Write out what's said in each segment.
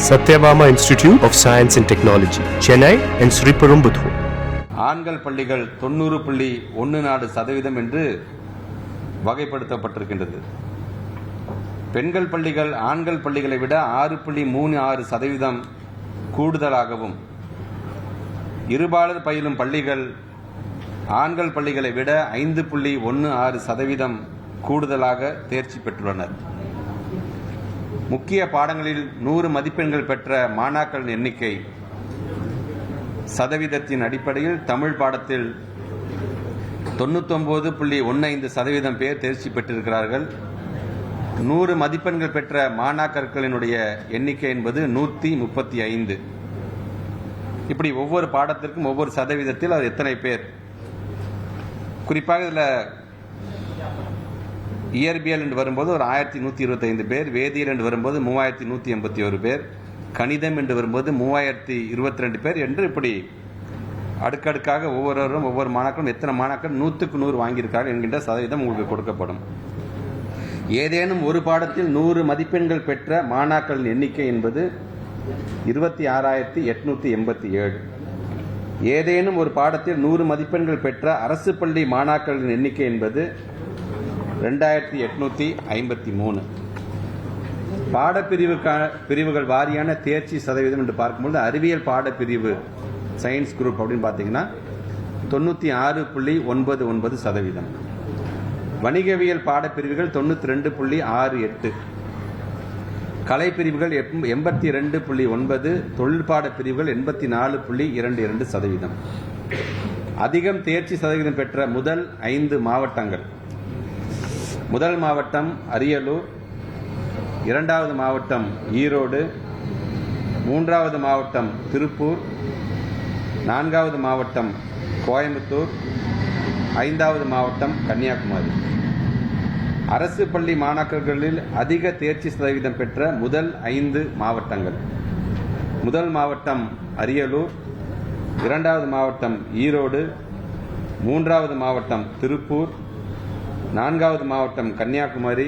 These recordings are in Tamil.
Satyabama Institute of Science and Technology, Chennai and Sriperumbudur. ஆண்கள் பள்ளிகள் 90.14% என்று வகைப்படுத்தப்பட்டிருக்கின்றது. பெண்கள் பள்ளிகள் ஆண்கள் பள்ளிகளை விட 6.36% கூடுதலாகவும், இருபாலர் பயிலும் பள்ளிகள் ஆண்கள் பள்ளிகளை விட 5.16% கூடுதலாக தேர்ச்சி பெற்றுள்ளனர். முக்கிய பாடங்களில் 100 மதிப்பெண்கள் பெற்ற மாணாக்கரின் எண்ணிக்கை சதவீதத்தின் அடிப்படையில் தமிழ் பாடத்தில் 99.15% பேர் தேர்ச்சி பெற்றிருக்கிறார்கள். 100 மதிப்பெண்கள் பெற்ற மாணாக்கர்களினுடைய எண்ணிக்கை என்பது 135. இப்படி ஒவ்வொரு பாடத்திற்கும் ஒவ்வொரு சதவீதத்தில் அது எத்தனை பேர், குறிப்பாக இதில் இயற்பியல் என்று வரும்போது ஒரு 1125 பேர், வேதியியல் என்று வரும்போது 3181 பேர், கணிதம் என்று வரும்போது 3022 பேர் என்று இப்படி அடுக்கடுக்காக ஒவ்வொருவரும் ஒவ்வொரு மாணாக்கரும் எத்தனை மாணாக்கர் 100க்கு 100 வாங்கியிருக்கார்கள் என்கின்ற சதவீதம் உங்களுக்கு கொடுக்கப்படும். ஏதேனும் ஒரு பாடத்தில் 100 மதிப்பெண்கள் பெற்ற மாணாக்கரின் எண்ணிக்கை என்பது 26,887. ஏதேனும் ஒரு பாடத்தில் 100 மதிப்பெண்கள் பெற்ற அரசு பள்ளி மாணாக்கரின் எண்ணிக்கை என்பது 2853. பாடப்பிரிவுகள் வாரியான தேர்ச்சி சதவீதம் என்று பார்க்கும்போது அறிவியல் பாடப்பிரிவு சயின்ஸ் குரூப் அப்படின்னு பார்த்தீங்கன்னா 96.99%. வணிகவியல் பாடப்பிரிவுகள் 92.68, கலைப்பிரிவுகள் 82.9, தொழிற்பாட பிரிவுகள் 84.22%. அதிகம் தேர்ச்சி சதவீதம் பெற்ற முதல் 5 மாவட்டங்கள்: முதல் மாவட்டம் அரியலூர், இரண்டாவது மாவட்டம் ஈரோடு, மூன்றாவது மாவட்டம் திருப்பூர், நான்காவது மாவட்டம் கோயம்புத்தூர், ஐந்தாவது மாவட்டம் கன்னியாகுமரி. அரசு பள்ளி மாணாக்கர்களில் அதிக தேர்ச்சி சதவீதம் பெற்ற முதல் 5 மாவட்டங்கள்: முதல் மாவட்டம் அரியலூர், இரண்டாவது மாவட்டம் ஈரோடு, மூன்றாவது மாவட்டம் திருப்பூர், நான்காவது மாவட்டம் கன்னியாகுமரி,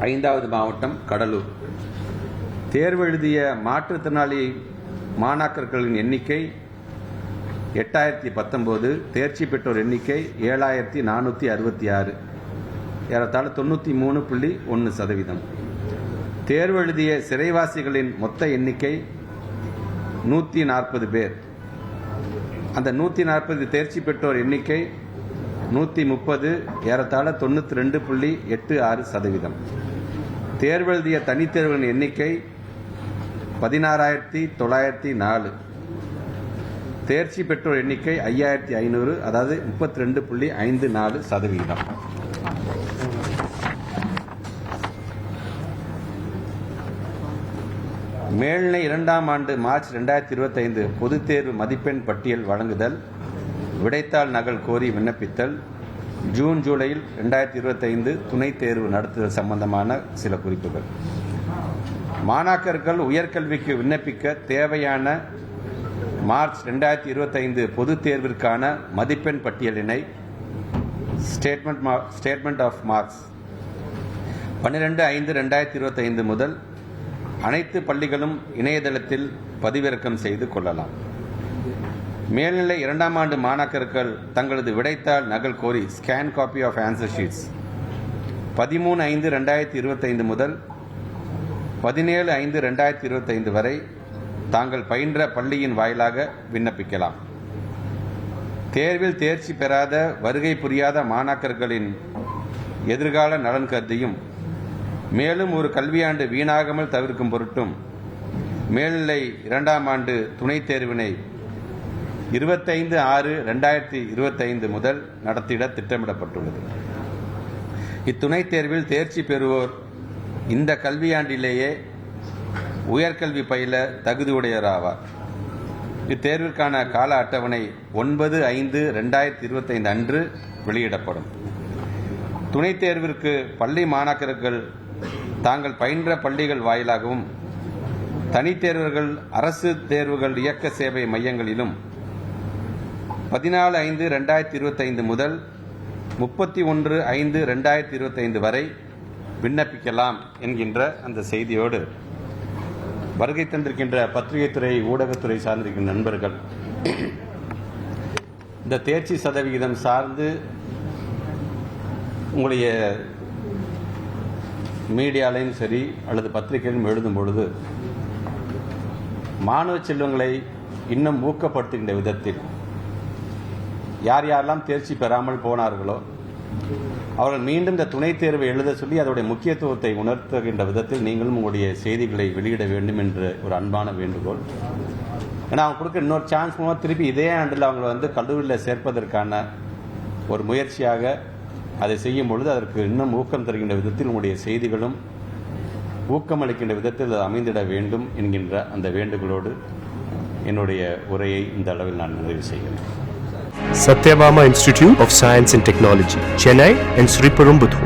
ஐந்தாவது மாவட்டம் கடலூர். தேர்வு எழுதிய மாற்றுத்திறனாளி மாணாக்கர்களின் எண்ணிக்கை 8019, தேர்ச்சி பெற்றோர் எண்ணிக்கை 7466, ஏறத்தாழ 93.1%. தேர்வு எழுதிய சிறைவாசிகளின் மொத்த எண்ணிக்கை 140 பேர். அந்த 140 தேர்ச்சி பெற்றோர் எண்ணிக்கை 130, ஏறத்தாழ 92.86%. தேர்வு எழுதிய தனித்தேர்வுகளின் எண்ணிக்கை 16,904. தேர்ச்சி பெற்றோர் எண்ணிக்கை 5,500, அதாவது 32.54%. மேல்நிலை 2ஆம் ஆண்டு மார்ச் 2025 பொதுத் தேர்வு மதிப்பெண் பட்டியல் வழங்குதல், விடைத்தாள் நகல் கோரி விண்ணப்பித்தல், ஜூன் ஜூலையில் 2025 துணைத் தேர்வு நடத்துதல் சம்பந்தமான சில குறிப்புகள். மாணாக்கர்கள் உயர்கல்விக்கு விண்ணப்பிக்க தேவையான மார்ச் 2025 பொதுத் தேர்விற்கான மதிப்பெண் பட்டியலினை ஸ்டேட்மெண்ட் ஆஃப் மார்க்ஸ் 12/5/2025 முதல் அனைத்து பள்ளிகளும் இணையதளத்தில் பதிவிறக்கம் செய்து கொள்ளலாம். மேல்நிலை 2ஆம் ஆண்டு மாணாக்கர்கள் தங்களது விடைத்தாள் நகல் கோரி scan copy of answer sheets 13/5/2025 முதல் 17/5/2025 வரை தாங்கள் பயின்ற பள்ளியின் வாயிலாக விண்ணப்பிக்கலாம். தேர்வில் தேர்ச்சி பெறாத வருகை புரியாத மாணாக்கர்களின் எதிர்கால நலன் கருதியும், மேலும் ஒரு கல்வியாண்டு வீணாகாமல் தவிர்க்கும் பொருட்டும் மேல்நிலை 2ஆம் ஆண்டு துணைத் தேர்வினை 25/6/2025 முதல் நடத்திட திட்டமிடப்பட்டுள்ளது. இத்துணைத் தேர்வில் தேர்ச்சி பெறுவோர் இந்த கல்வியாண்டிலேயே உயர்கல்வி பயில தகுதியுடையராவார். இத்தேர்விற்கான கால அட்டவணை 9/5/2025 அன்று வெளியிடப்படும். துணைத் தேர்விற்கு பள்ளி மாணாக்கர்கள் தாங்கள் பயின்ற பள்ளிகள் வாயிலாகவும், தனித்தேர்வர்கள் அரசு தேர்வுகள் இயக்க சேவை மையங்களிலும் 14/5/2025 முதல் 31/5/2025 வரை விண்ணப்பிக்கலாம் என்கின்ற அந்த செய்தியோடு வருகை தந்திருக்கின்ற பத்திரிகைத்துறை ஊடகத்துறை சார்ந்திருக்கின்ற நண்பர்கள், இந்த தேர்ச்சி சதவிகிதம் சார்ந்து உங்களுடைய மீடியாலையும் சரி அல்லது பத்திரிகையிலும் எழுதும் பொழுது மாணவ செல்வங்களை இன்னும் ஊக்கப்படுத்துகின்ற விதத்தில் யார் யாரெல்லாம் தேர்ச்சி பெறாமல் போனார்களோ அவர்கள் மீண்டும் இந்த துணைத் தேர்வை எழுத சொல்லி அதோடைய முக்கியத்துவத்தை உணர்த்துகின்ற விதத்தில் நீங்களும் உங்களுடைய செய்திகளை வெளியிட வேண்டும் என்ற ஒரு அன்பான வேண்டுகோள். ஏன்னா அவங்க கொடுக்க இன்னொரு சான்ஸ் மூலமாக திருப்பி இதே ஆண்டில் அவங்களை கல்லூரியில் சேர்ப்பதற்கான ஒரு முயற்சியாக அதை செய்யும் பொழுது அதற்கு இன்னும் ஊக்கம் தருகின்ற விதத்தில் உங்களுடைய செய்திகளும் ஊக்கமளிக்கின்ற விதத்தில் அது அமைந்திட வேண்டும் என்கின்ற அந்த வேண்டுகோளோடு என்னுடைய உரையை இந்த அளவில் நான் நிறைவு செய்கிறேன். Satyabama Institute of Science and Technology, Chennai and Sri Perumbudur.